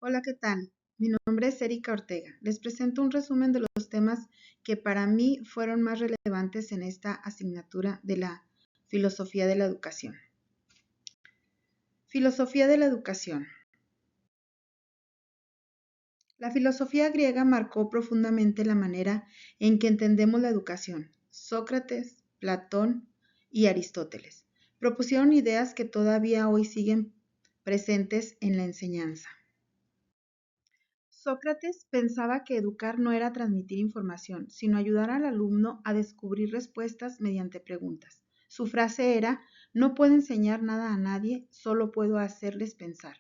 Hola, ¿qué tal? Mi nombre es Erika Ortega. Les presento un resumen de los temas que para mí fueron más relevantes en esta asignatura de la filosofía de la educación. Filosofía de la educación. La filosofía griega marcó profundamente la manera en que entendemos la educación. Sócrates, Platón y Aristóteles propusieron ideas que todavía hoy siguen presentes en la enseñanza. Sócrates pensaba que educar no era transmitir información, sino ayudar al alumno a descubrir respuestas mediante preguntas. Su frase era: no puedo enseñar nada a nadie, solo puedo hacerles pensar.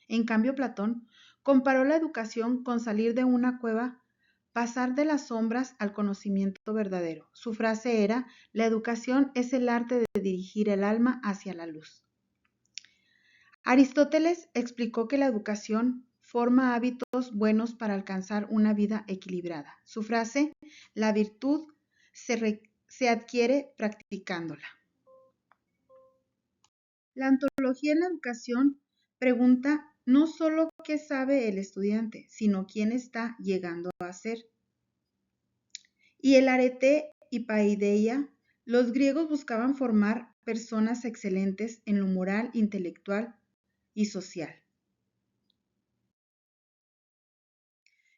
En cambio, Platón comparó la educación con salir de una cueva, pasar de las sombras al conocimiento verdadero. Su frase era: la educación es el arte de dirigir el alma hacia la luz. Aristóteles explicó que la educación forma hábitos buenos para alcanzar una vida equilibrada. Su frase: la virtud se adquiere practicándola. La ontología en la educación pregunta no solo qué sabe el estudiante, sino quién está llegando a ser. Y el arete y paideia, los griegos buscaban formar personas excelentes en lo moral, intelectual y social.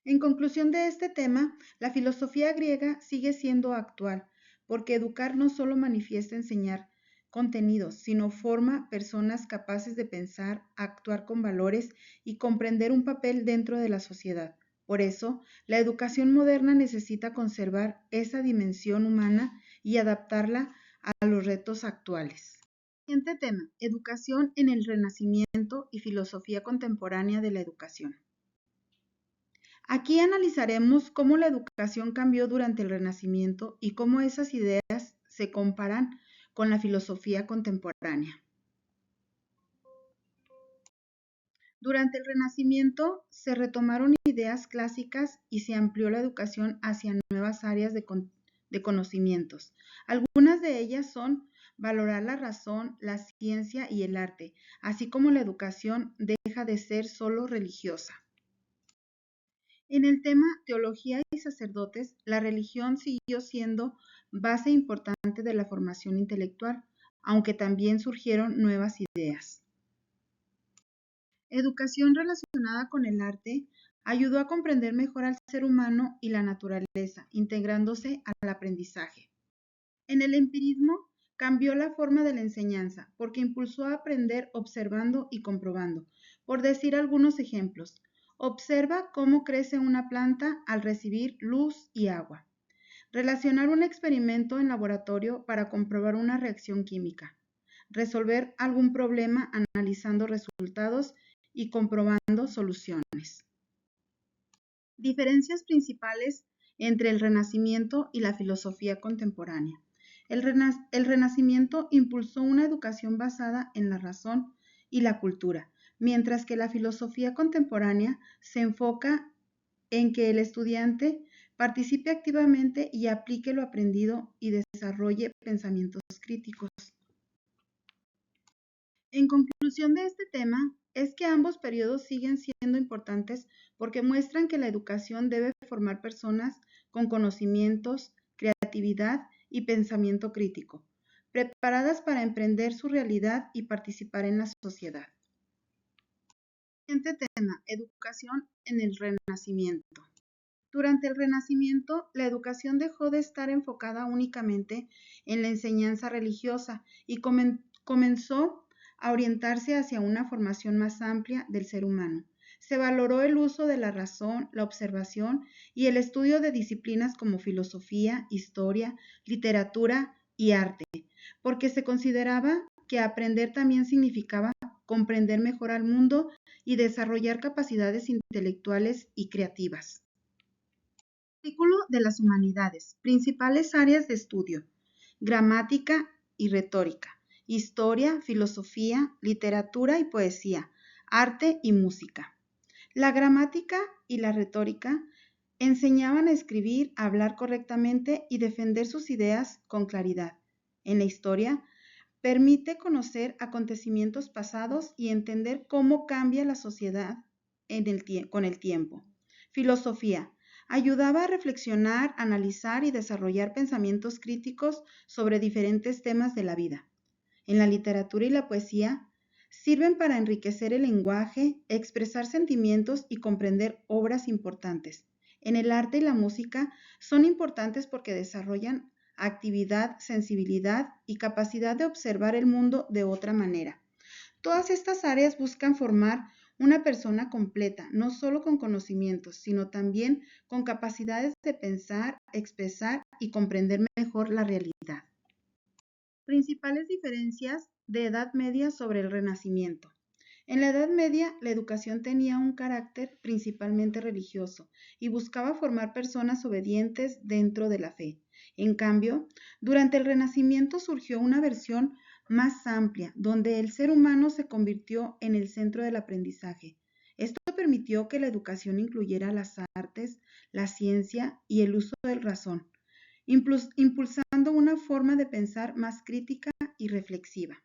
En conclusión de este tema, la filosofía griega sigue siendo actual, porque educar no solo manifiesta enseñar contenidos, sino forma personas capaces de pensar, actuar con valores y comprender un papel dentro de la sociedad. Por eso, la educación moderna necesita conservar esa dimensión humana y adaptarla a los retos actuales. Siguiente tema: educación en el Renacimiento y filosofía contemporánea de la educación. Aquí analizaremos cómo la educación cambió durante el Renacimiento y cómo esas ideas se comparan con la filosofía contemporánea. Durante el Renacimiento se retomaron ideas clásicas y se amplió la educación hacia nuevas áreas de conocimientos. Algunas de ellas son valorar la razón, la ciencia y el arte, así como la educación deja de ser solo religiosa. En el tema teología y sacerdotes, la religión siguió siendo base importante de la formación intelectual, aunque también surgieron nuevas ideas. Educación relacionada con el arte ayudó a comprender mejor al ser humano y la naturaleza, integrándose al aprendizaje. En el empirismo cambió la forma de la enseñanza, porque impulsó a aprender observando y comprobando. Por decir algunos ejemplos: observa cómo crece una planta al recibir luz y agua. Relacionar un experimento en laboratorio para comprobar una reacción química. Resolver algún problema analizando resultados y comprobando soluciones. Diferencias principales entre el Renacimiento y la filosofía contemporánea. El Renacimiento impulsó una educación basada en la razón y la cultura, mientras que la filosofía contemporánea se enfoca en que el estudiante participe activamente y aplique lo aprendido y desarrolle pensamientos críticos. En conclusión de este tema, es que ambos periodos siguen siendo importantes porque muestran que la educación debe formar personas con conocimientos, creatividad y pensamiento crítico, preparadas para emprender su realidad y participar en la sociedad. Siguiente tema: educación en el Renacimiento. Durante el Renacimiento, la educación dejó de estar enfocada únicamente en la enseñanza religiosa y comenzó a orientarse hacia una formación más amplia del ser humano. Se valoró el uso de la razón, la observación y el estudio de disciplinas como filosofía, historia, literatura y arte, porque se consideraba que aprender también significaba comprender mejor al mundo y desarrollar capacidades intelectuales y creativas. Artículo de las humanidades. Principales áreas de estudio: gramática y retórica, historia, filosofía, literatura y poesía, arte y música. La gramática y la retórica enseñaban a escribir, a hablar correctamente y defender sus ideas con claridad. En la historia, permite conocer acontecimientos pasados y entender cómo cambia la sociedad con el tiempo. Filosofía. Ayudaba a reflexionar, analizar y desarrollar pensamientos críticos sobre diferentes temas de la vida. En la literatura y la poesía sirven para enriquecer el lenguaje, expresar sentimientos y comprender obras importantes. En el arte y la música son importantes porque desarrollan actividad, sensibilidad y capacidad de observar el mundo de otra manera. Todas estas áreas buscan formar una persona completa, no solo con conocimientos, sino también con capacidades de pensar, expresar y comprender mejor la realidad. Principales diferencias de Edad Media sobre el Renacimiento. En la Edad Media, la educación tenía un carácter principalmente religioso y buscaba formar personas obedientes dentro de la fe. En cambio, durante el Renacimiento surgió una versión más amplia, donde el ser humano se convirtió en el centro del aprendizaje. Esto permitió que la educación incluyera las artes, la ciencia y el uso del razón, impulsando una forma de pensar más crítica y reflexiva.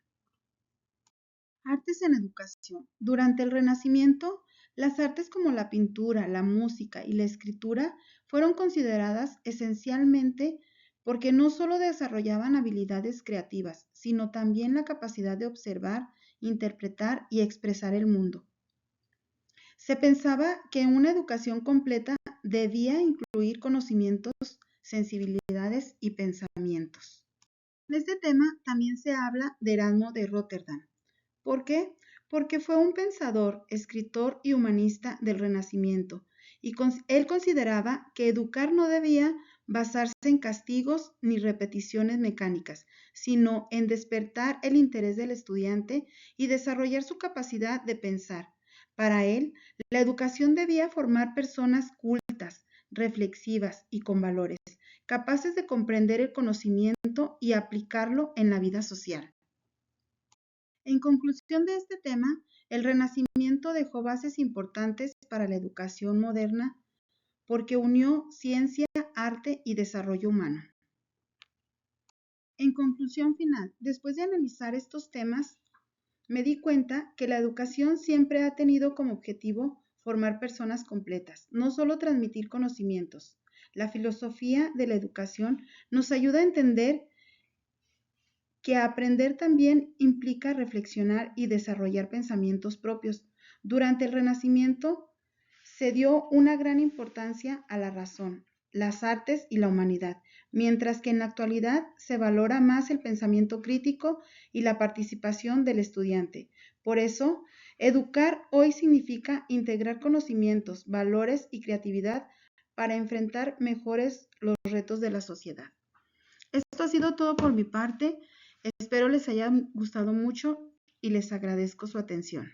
Artes en educación. Durante el Renacimiento, las artes como la pintura, la música y la escritura fueron consideradas esencialmente porque no solo desarrollaban habilidades creativas, sino también la capacidad de observar, interpretar y expresar el mundo. Se pensaba que una educación completa debía incluir conocimientos, sensibilidades y pensamientos. En este tema también se habla de Erasmo de Róterdam. ¿Por qué? Porque fue un pensador, escritor y humanista del Renacimiento, y él consideraba que educar no debía basarse en castigos ni repeticiones mecánicas, sino en despertar el interés del estudiante y desarrollar su capacidad de pensar. Para él, la educación debía formar personas cultas, reflexivas y con valores, capaces de comprender el conocimiento y aplicarlo en la vida social. En conclusión de este tema, el Renacimiento dejó bases importantes para la educación moderna porque unió ciencia, arte y desarrollo humano. En conclusión final, después de analizar estos temas, me di cuenta que la educación siempre ha tenido como objetivo formar personas completas, no solo transmitir conocimientos. La filosofía de la educación nos ayuda a entender que aprender también implica reflexionar y desarrollar pensamientos propios. Durante el Renacimiento se dio una gran importancia a la razón, las artes y la humanidad, mientras que en la actualidad se valora más el pensamiento crítico y la participación del estudiante. Por eso, educar hoy significa integrar conocimientos, valores y creatividad para enfrentar mejores los retos de la sociedad. Esto ha sido todo por mi parte. Espero les haya gustado mucho y les agradezco su atención.